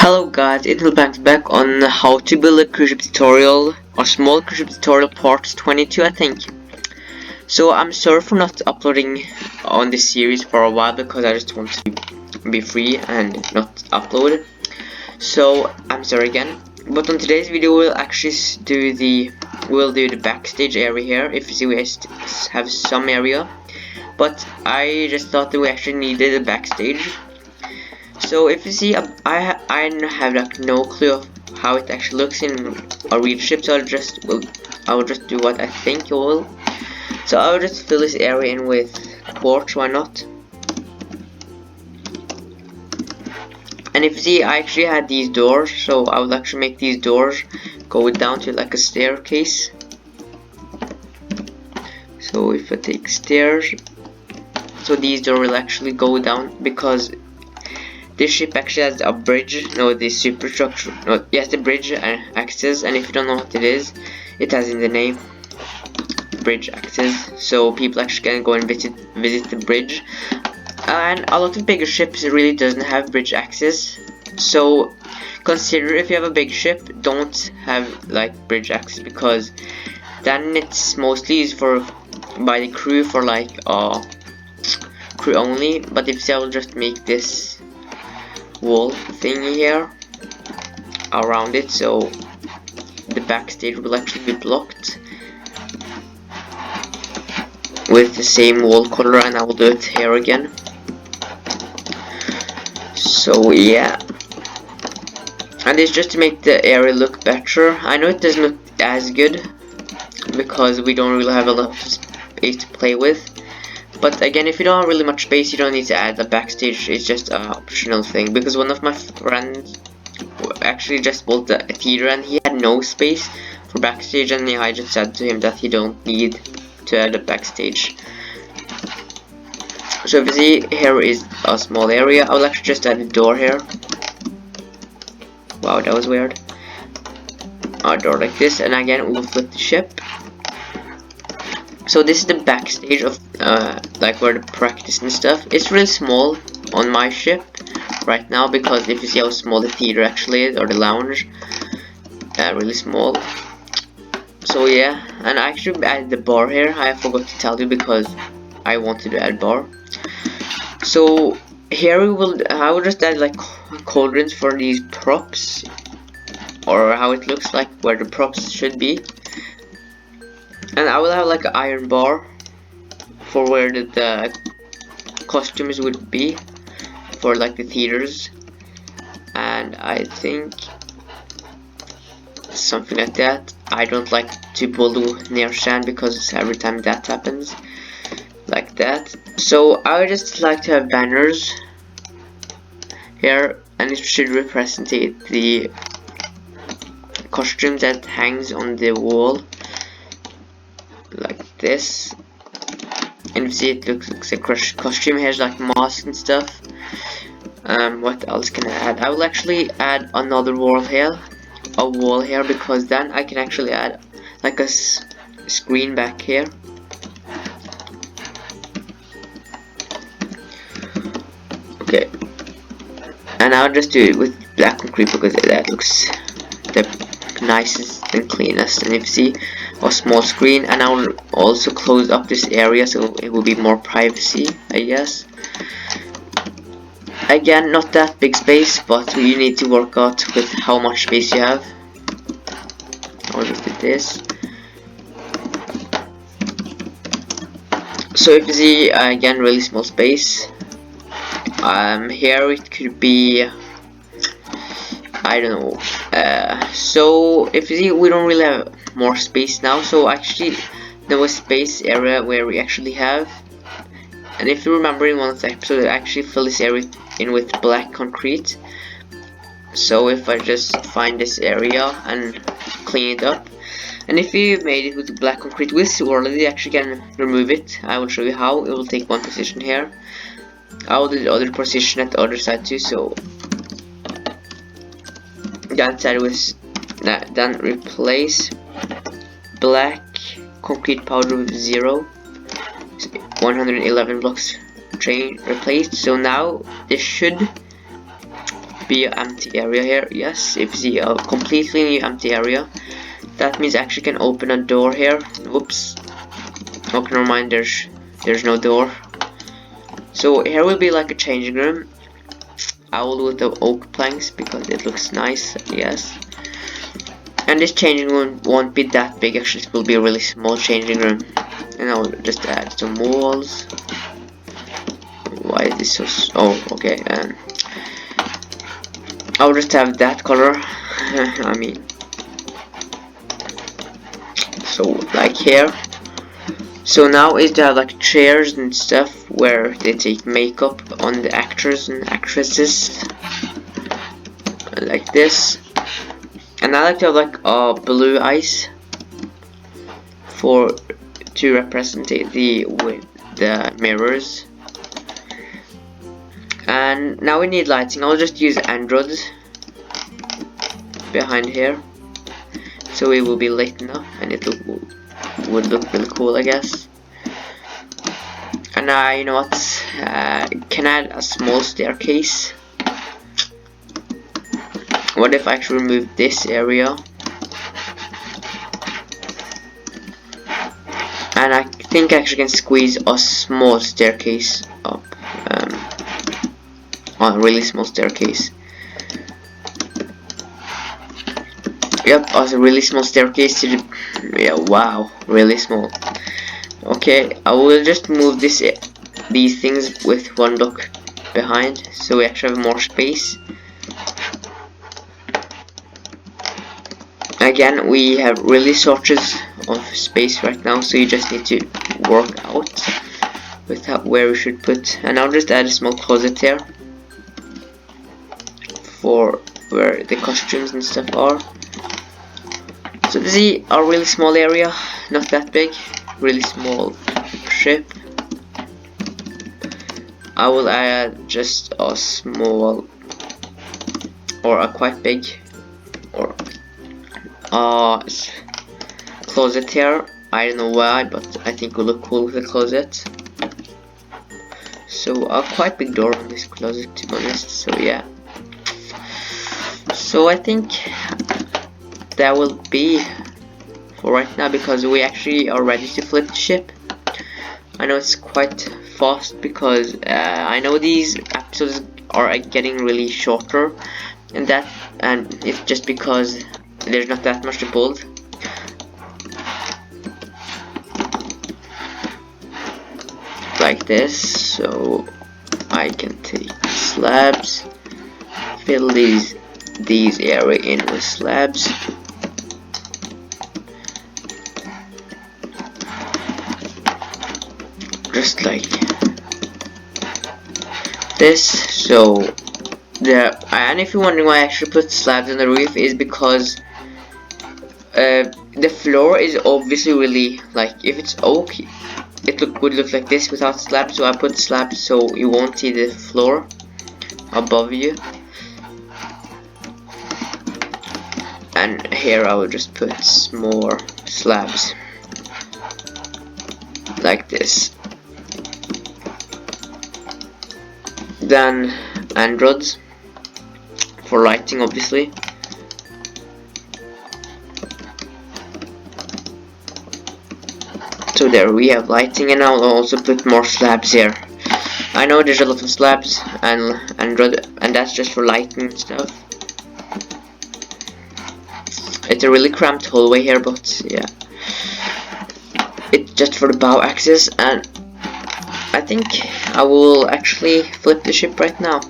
Hello guys, Intelbank's back on how to build a cruise ship tutorial, or small cruise ship tutorial part 22 I think. So I'm sorry for not uploading on this series for a while because I just want to be free and not upload. So I'm sorry again. But on today's video we'll actually do the backstage area here. If you see, we have some area, but I just thought that we actually needed a backstage. So if you see, I have like no clue of how it actually looks in a real ship, so I will just do what I think it will. So I will just fill this area in with quartz, why not? And if you see, I actually had these doors, so I will actually make these doors go down to like a staircase. So if I take stairs, so these doors will actually go down because this ship actually has a bridge, no, the superstructure, no, yes, the bridge access, and if you don't know what it is, it has in the name, bridge access, so people actually can go and visit the bridge. And a lot of bigger ships really doesn't have bridge access, so consider if you have a big ship, don't have like bridge access, because then it's mostly used for by the crew for like crew only. But if I will just make this wall thingy here around it, so the backstage will actually be blocked with the same wall color, and I will do it here again. So yeah, and it's just to make the area look better. I know it doesn't look as good because we don't really have a lot of space to play with, but again, if you don't have really much space, you don't need to add a backstage. It's just an optional thing, because one of my friends actually just built a theater and he had no space for backstage, and I just said to him that he don't need to add a backstage. So if you see, here is a small area. I will actually just add a door here. Wow, that was weird. A door like this, and again we'll flip the ship. So this is the backstage of like where the practice and stuff. It's really small on my ship right now, because if you see how small the theater actually is, or the lounge, really small. So yeah, and I actually added the bar here. I forgot to tell you because I wanted to add bar. So here I will just add like cauldrons for these props, or how it looks like where the props should be. And I will have like an iron bar for where the costumes would be for like the theaters, and I think something like that. I don't like to build near sand because every time that happens like that. So I would just like to have banners here, and it should represent the costume that hangs on the wall like this. And you see, it looks like a costume. Here's like masks and stuff. What else can I add? I will actually add another wall here, because then I can actually add like a screen back here. Okay, and I'll just do it with black concrete because that looks the nicest and cleanest. And if you see, a small screen, and I will also close up this area so it will be more privacy, I guess. Again, not that big space, but you need to work out with how much space you have. I'll just do this. So if you see, again, really small space. Here it could be, I don't know. So if you see, we don't really have more space now, so actually there was space area where we actually have. And if you remember in one of the episodes, I actually fill this area in with black concrete. So if I just find this area and clean it up, and if you made it with black concrete with swirl, you actually can remove it. I will show you how. It will take one position here. I will do the other position at the other side too. So that side was that, then replace black concrete powder with 0. 111 blocks replaced. So now this should be an empty area here. Yes, if you see a completely new empty area, that means I actually can open a door here. Whoops. Okay, never mind, there's no door. So here will be like a changing room. I will do with the oak planks because it looks nice, yes. And this changing room won't be that big, actually it will be a really small changing room. And I'll just add some walls. Why is this so oh, okay, I'll just have that color. I mean, so like here. So now is to have like chairs and stuff where they take makeup on the actors and actresses, like this. And I like to have like blue eyes to represent the mirrors. And now we need lighting. I'll just use androids behind here, so it will be lit up and it would look really cool, I guess. And you know what? Can add a small staircase. What if I actually remove this area? And I think I actually can squeeze a small staircase up. A really small staircase. Yep, a really small staircase to the, yeah, wow, really small. Okay, I will just move these things with one block behind, so we actually have more space. Again, we have really shortages of space right now, so you just need to work out with where we should put. And I'll just add a small closet here for where the costumes and stuff are. So this is a really small area, not that big, really small ship. I will add just a small or a quite big or closet here. I don't know why, but I think it will look cool with the closet. So a quite big door on this closet, to be honest. So yeah. So I think that will be for right now, because we actually are ready to flip the ship. I know it's quite fast because I know these episodes are getting really shorter, and it's just because there's not that much to build. Like this, so I can take slabs, fill these area in with slabs. Just like this. So and if you're wondering why I actually put slabs on the roof, is because the floor is obviously really, like, if it's oak it would look like this without slabs, so I put slabs so you won't see the floor above you. And here I will just put more slabs like this. Then androids for lighting, obviously. So there we have lighting, and I'll also put more slabs here. I know there's a lot of slabs and android, and that's just for lighting and stuff. It's a really cramped hallway here, but yeah, it's just for the bow access. And I think I will actually flip the ship right now.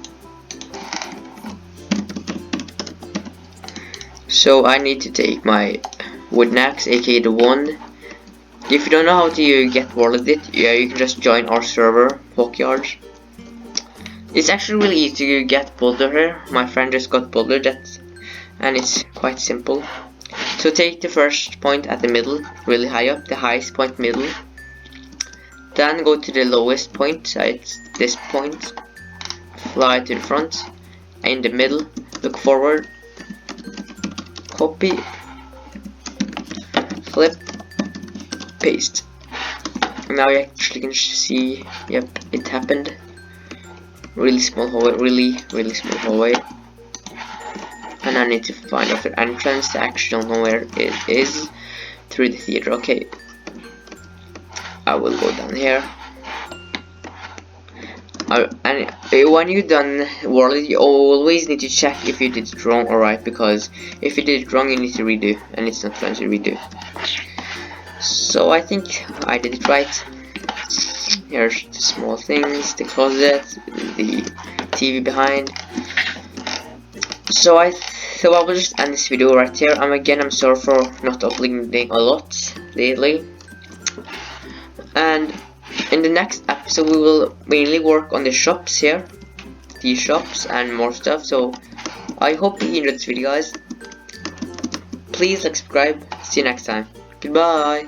So I need to take my wooden axe, aka the wand. If you don't know how to get warded it, yeah, you can just join our server, Hawkyards. It's actually really easy to get boulder here. My friend just got bouldered, and it's quite simple. So take the first point at the middle, really high up, the highest point middle. Then go to the lowest point, so it's this point. Fly to the front, in the middle, look forward, copy, flip, paste. Now you actually can see, yep, it happened. Really small hallway, really small hallway. and I need to find out the entrance. I actually don't know where it is. Through the theater. Okay, I will go down here. And when you're done world, you always need to check if you did it wrong or right, because if you did it wrong you need to redo, and it's not fun to redo. So I think I did it right. Here's the small things, the closet, the TV behind. So I will just end this video right here. I'm sorry for not uploading a lot lately. And in the next episode we will mainly work on the shops here, these shops and more stuff. So I hope you enjoyed this video, guys. Please like, subscribe. See you next time. Goodbye.